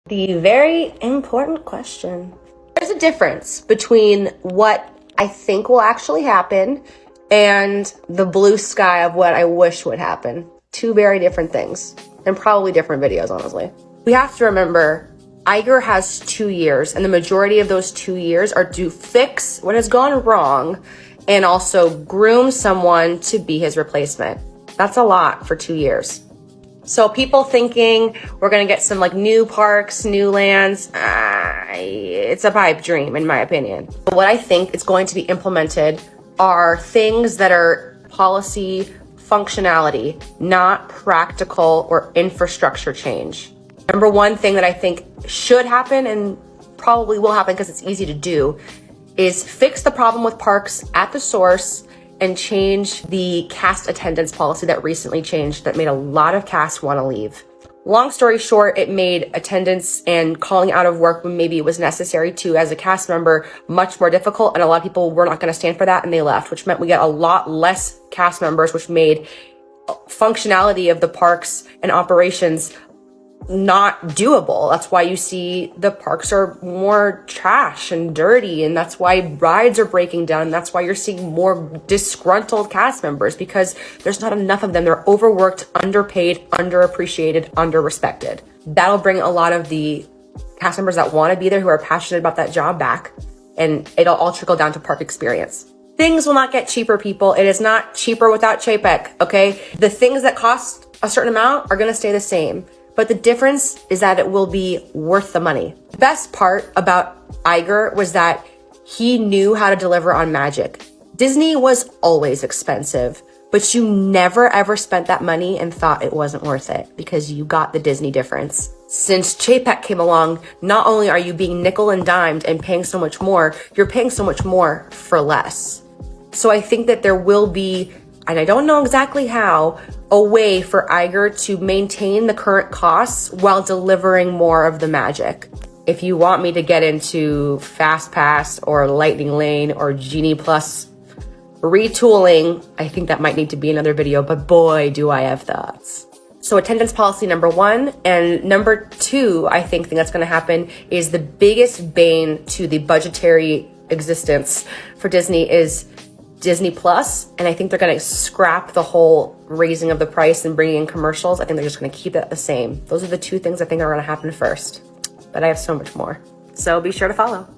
The very important question. There's a difference between what I think will actually happen and the blue sky of what I wish would happen. Two very different things, and probably different videos, honestly. We have to remember, Iger has 2 years, and the majority of those 2 years are to fix what has gone wrong and also groom someone to be his replacement. That's a lot for 2 years. So people thinking we're gonna get some like new parks, new lands, it's a pipe dream in my opinion. But what I think is going to be implemented are things that are policy functionality, not practical or infrastructure change. Number one thing that I think should happen and probably will happen because it's easy to do is fix the problem with parks at the source and change the cast attendance policy that recently changed that made a lot of casts want to leave. Long story short, it made attendance and calling out of work when maybe it was necessary to as a cast member much more difficult, and a lot of people were not going to stand for that and they left, which meant we get a lot less cast members, which made functionality of the parks and operations not doable. That's why you see the parks are more trash and dirty, and that's why rides are breaking down. That's why you're seeing more disgruntled cast members, because there's not enough of them. They're overworked, underpaid, underappreciated, underrespected. That'll bring a lot of the cast members that want to be there, who are passionate about that job, back, and it'll all trickle down to park experience. Things will not get cheaper, people. It is not cheaper without Chapek, okay? The things that cost a certain amount are going to stay the same. But the difference is that it will be worth the money. The best part about Iger was that he knew how to deliver on magic. Disney was always expensive, but you never ever spent that money and thought it wasn't worth it because you got the Disney difference. Since Chapek came along, not only are you being nickel and dimed and paying so much more, you're paying so much more for less. So I think that there will be, and I don't know exactly how, a way for Iger to maintain the current costs while delivering more of the magic. If you want me to get into Fast Pass or Lightning Lane or Genie Plus retooling, I think that might need to be another video, but boy, do I have thoughts. So attendance policy number one, and number two, I think that's gonna happen is the biggest bane to the budgetary existence for Disney is Disney Plus, and I think they're going to scrap the whole raising of the price and bringing in commercials. I think they're just going to keep it the same. Those are the two things I think are going to happen first, but I have so much more. So be sure to follow.